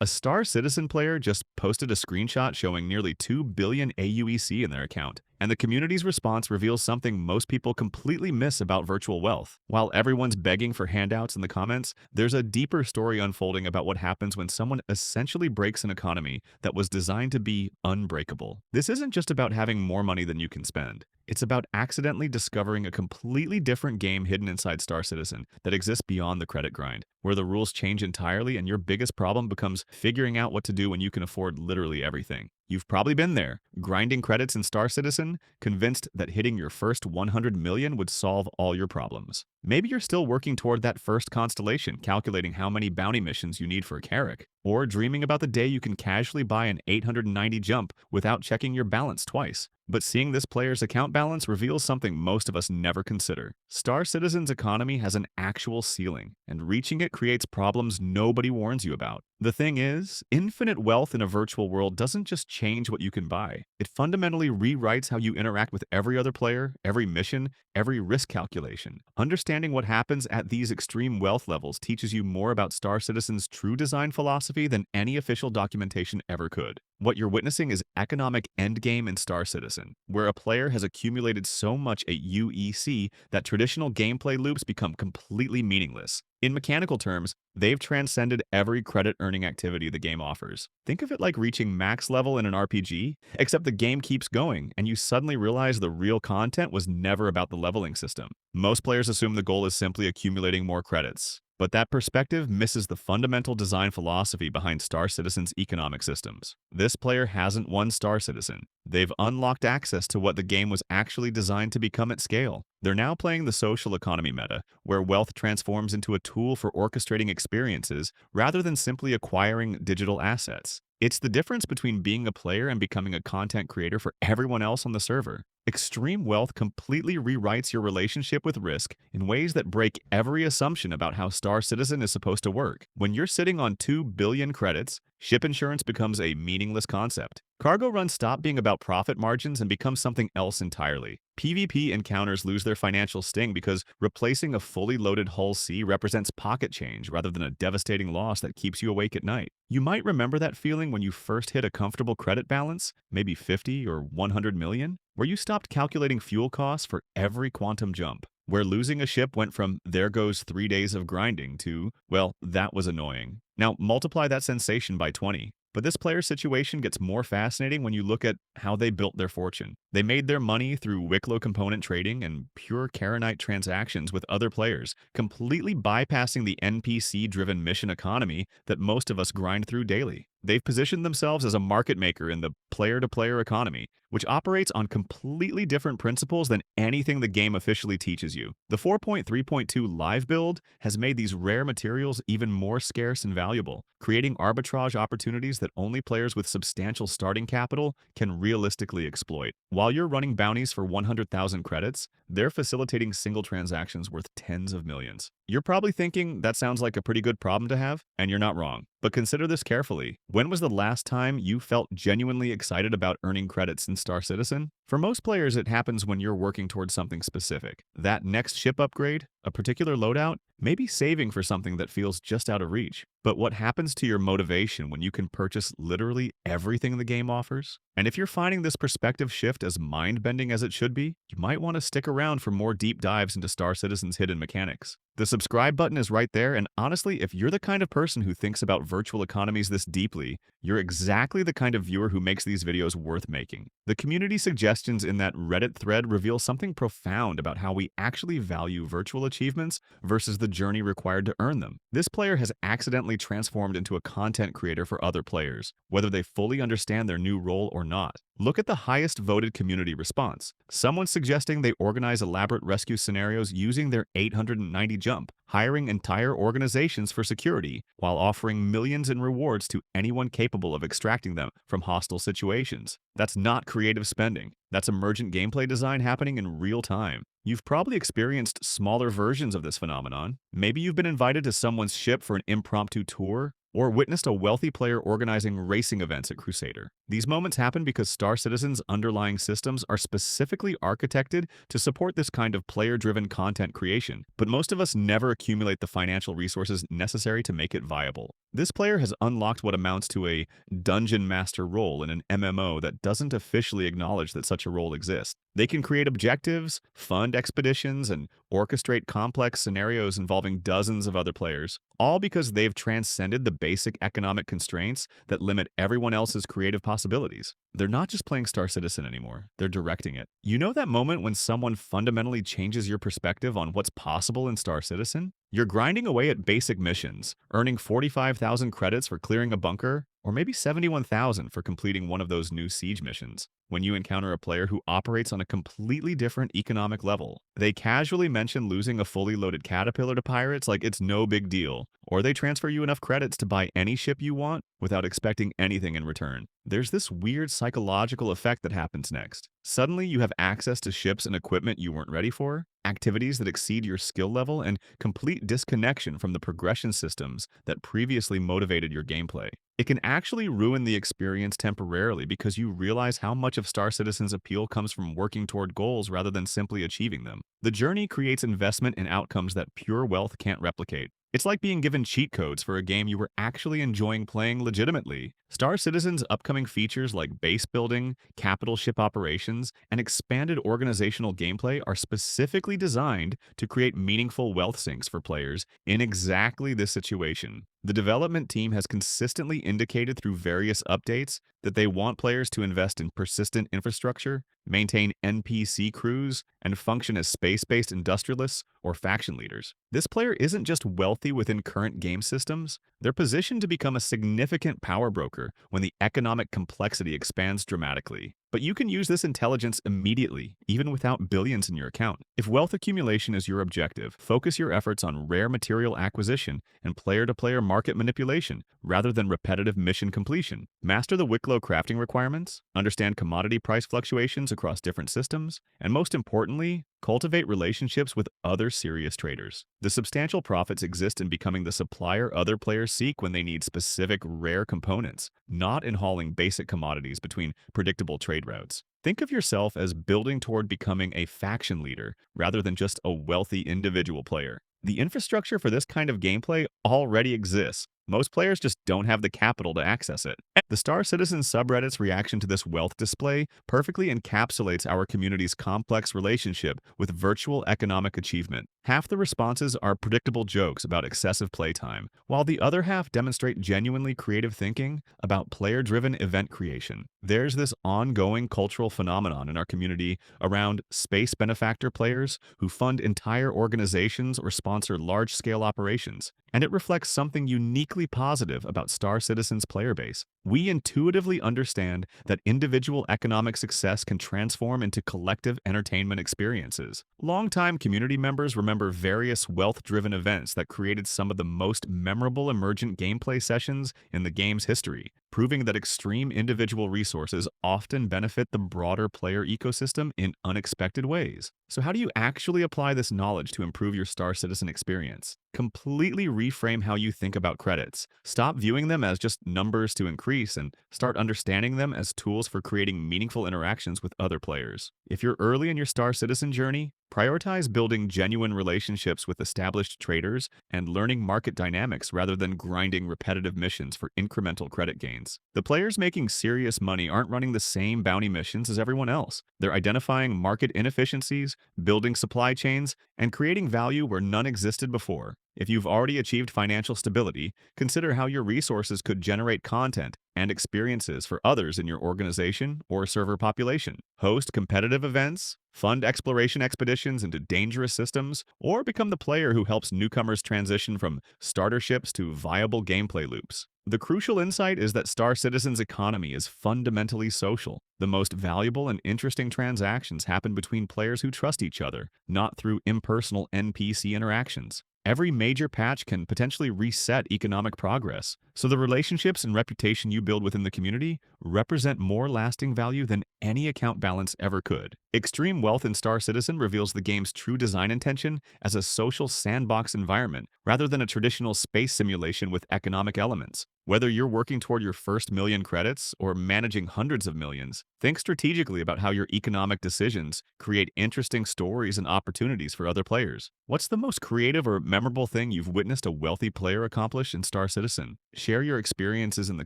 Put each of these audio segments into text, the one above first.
A Star Citizen player just posted a screenshot showing nearly 2 billion AUEC in their account, and the community's response reveals something most people completely miss about virtual wealth. While everyone's begging for handouts in the comments, there's a deeper story unfolding about what happens when someone essentially breaks an economy that was designed to be unbreakable. This isn't just about having more money than you can spend. It's about accidentally discovering a completely different game hidden inside Star Citizen that exists beyond the credit grind, where the rules change entirely and your biggest problem becomes figuring out what to do when you can afford literally everything. You've probably been there, grinding credits in Star Citizen, convinced that hitting your first 100 million would solve all your problems. Maybe you're still working toward that first constellation, calculating how many bounty missions you need for a Carrack, or dreaming about the day you can casually buy an 890 jump without checking your balance twice. But seeing this player's account balance reveals something most of us never consider. Star Citizen's economy has an actual ceiling, and reaching it creates problems nobody warns you about. The thing is, infinite wealth in a virtual world doesn't just change what you can buy. It fundamentally rewrites how you interact with every other player, every mission, every risk calculation. Understanding what happens at these extreme wealth levels teaches you more about Star Citizen's true design philosophy than any official documentation ever could. What you're witnessing is economic endgame in Star Citizen, where a player has accumulated so much AUEC that traditional gameplay loops become completely meaningless. In mechanical terms, they've transcended every credit-earning activity the game offers. Think of it like reaching max level in an RPG, except the game keeps going, and you suddenly realize the real content was never about the leveling system. Most players assume the goal is simply accumulating more credits. But that perspective misses the fundamental design philosophy behind Star Citizen's economic systems. This player hasn't won Star Citizen. They've unlocked access to what the game was actually designed to become at scale. They're now playing the social economy meta, where wealth transforms into a tool for orchestrating experiences rather than simply acquiring digital assets. It's the difference between being a player and becoming a content creator for everyone else on the server. Extreme wealth completely rewrites your relationship with risk in ways that break every assumption about how Star Citizen is supposed to work. When you're sitting on 2 billion credits, ship insurance becomes a meaningless concept. Cargo runs stop being about profit margins and become something else entirely. PvP encounters lose their financial sting because replacing a fully loaded Hull C represents pocket change rather than a devastating loss that keeps you awake at night. You might remember that feeling when you first hit a comfortable credit balance, maybe 50 or 100 million, where you stopped calculating fuel costs for every quantum jump, where losing a ship went from "there goes 3 days of grinding" to "well, that was annoying." Now multiply that sensation by 20. But this player's situation gets more fascinating when you look at how they built their fortune. They made their money through Wicklow component trading and pure Karenite transactions with other players, completely bypassing the NPC-driven mission economy that most of us grind through daily. They've positioned themselves as a market maker in the player-to-player economy, which operates on completely different principles than anything the game officially teaches you. The 4.3.2 live build has made these rare materials even more scarce and valuable, creating arbitrage opportunities that only players with substantial starting capital can realistically exploit. While you're running bounties for 100,000 credits, they're facilitating single transactions worth tens of millions. You're probably thinking that sounds like a pretty good problem to have, and you're not wrong. But consider this carefully. When was the last time you felt genuinely excited about earning credits in Star Citizen? For most players, it happens when you're working towards something specific. That next ship upgrade, a particular loadout, maybe saving for something that feels just out of reach. But what happens to your motivation when you can purchase literally everything the game offers? And if you're finding this perspective shift as mind-bending as it should be, you might want to stick around for more deep dives into Star Citizen's hidden mechanics. The subscribe button is right there, and honestly, if you're the kind of person who thinks about virtual economies this deeply, you're exactly the kind of viewer who makes these videos worth making. The community suggestions in that Reddit thread reveal something profound about how we actually value virtual achievements versus the journey required to earn them. This player has accidentally transformed into a content creator for other players, whether they fully understand their new role or not. Look at the highest voted community response. Someone suggesting they organize elaborate rescue scenarios using their 890 jump, hiring entire organizations for security, while offering millions in rewards to anyone capable of extracting them from hostile situations. That's not creative spending. That's emergent gameplay design happening in real time. You've probably experienced smaller versions of this phenomenon. Maybe you've been invited to someone's ship for an impromptu tour, or witnessed a wealthy player organizing racing events at Crusader. These moments happen because Star Citizen's underlying systems are specifically architected to support this kind of player-driven content creation, but most of us never accumulate the financial resources necessary to make it viable. This player has unlocked what amounts to a dungeon master role in an MMO that doesn't officially acknowledge that such a role exists. They can create objectives, fund expeditions, and orchestrate complex scenarios involving dozens of other players, all because they've transcended the basic economic constraints that limit everyone else's creative possibilities. They're not just playing Star Citizen anymore, they're directing it. You know that moment when someone fundamentally changes your perspective on what's possible in Star Citizen? You're grinding away at basic missions, earning 45,000 credits for clearing a bunker, or maybe 71,000 for completing one of those new siege missions. When you encounter a player who operates on a completely different economic level, they casually mention losing a fully loaded caterpillar to pirates like it's no big deal, or they transfer you enough credits to buy any ship you want without expecting anything in return. There's this weird psychological effect that happens next. Suddenly, you have access to ships and equipment you weren't ready for, activities that exceed your skill level, and complete disconnection from the progression systems that previously motivated your gameplay. It can actually ruin the experience temporarily because you realize how much of Star Citizen's appeal comes from working toward goals rather than simply achieving them. The journey creates investment in outcomes that pure wealth can't replicate. It's like being given cheat codes for a game you were actually enjoying playing legitimately. Star Citizen's upcoming features like base building, capital ship operations, and expanded organizational gameplay are specifically designed to create meaningful wealth sinks for players in exactly this situation. The development team has consistently indicated through various updates that they want players to invest in persistent infrastructure, maintain NPC crews, and function as space-based industrialists or faction leaders. This player isn't just wealthy within current game systems, they're positioned to become a significant power broker when the economic complexity expands dramatically. But you can use this intelligence immediately, even without billions in your account. If wealth accumulation is your objective, focus your efforts on rare material acquisition and player-to-player market manipulation rather than repetitive mission completion. Master the Wicklow crafting requirements, understand commodity price fluctuations across different systems, and most importantly, cultivate relationships with other serious traders. The substantial profits exist in becoming the supplier other players seek when they need specific rare components, not in hauling basic commodities between predictable trade routes. Think of yourself as building toward becoming a faction leader rather than just a wealthy individual player. The infrastructure for this kind of gameplay already exists. Most players just don't have the capital to access it. The Star Citizen subreddit's reaction to this wealth display perfectly encapsulates our community's complex relationship with virtual economic achievement. Half the responses are predictable jokes about excessive playtime, while the other half demonstrate genuinely creative thinking about player-driven event creation. There's this ongoing cultural phenomenon in our community around space benefactor players who fund entire organizations or sponsor large-scale operations, and it reflects something uniquely positive about Star Citizen's player base. We intuitively understand that individual economic success can transform into collective entertainment experiences. Longtime community members remember various wealth-driven events that created some of the most memorable Emergent gameplay sessions in the game's history, proving that extreme individual resources often benefit the broader player ecosystem in unexpected ways. So how do you actually apply this knowledge to improve your Star Citizen experience? Completely reframe how you think about credits. Stop viewing them as just numbers to increase and start understanding them as tools for creating meaningful interactions with other players. If you're early in your Star Citizen journey, prioritize building genuine relationships with established traders and learning market dynamics rather than grinding repetitive missions for incremental credit gains. The players making serious money aren't running the same bounty missions as everyone else. They're identifying market inefficiencies, building supply chains, and creating value where none existed before. If you've already achieved financial stability, consider how your resources could generate content and experiences for others in your organization or server population. Host competitive events, fund exploration expeditions into dangerous systems, or become the player who helps newcomers transition from starter ships to viable gameplay loops. The crucial insight is that Star Citizen's economy is fundamentally social. The most valuable and interesting transactions happen between players who trust each other, not through impersonal NPC interactions. Every major patch can potentially reset economic progress, so the relationships and reputation you build within the community represent more lasting value than any account balance ever could. Extreme Wealth in Star Citizen reveals the game's true design intention as a social sandbox environment rather than a traditional space simulation with economic elements. Whether you're working toward your first million credits or managing hundreds of millions, think strategically about how your economic decisions create interesting stories and opportunities for other players. What's the most creative or memorable thing you've witnessed a wealthy player accomplish in Star Citizen? Share your experiences in the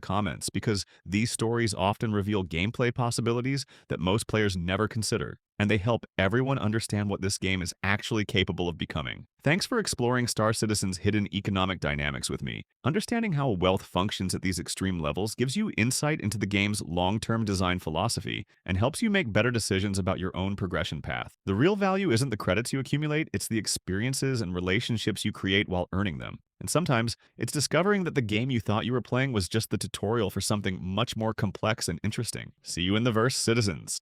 comments because these stories often reveal gameplay possibilities that most players never consider, and they help everyone understand what this game is actually capable of becoming. Thanks for exploring Star Citizen's hidden economic dynamics with me. Understanding how wealth functions at these extreme levels gives you insight into the game's long-term design philosophy and helps you make better decisions about your own progression path. The real value isn't the credits you accumulate, it's the experiences and relationships you create while earning them. And sometimes, it's discovering that the game you thought you were playing was just the tutorial for something much more complex and interesting. See you in the verse, citizens!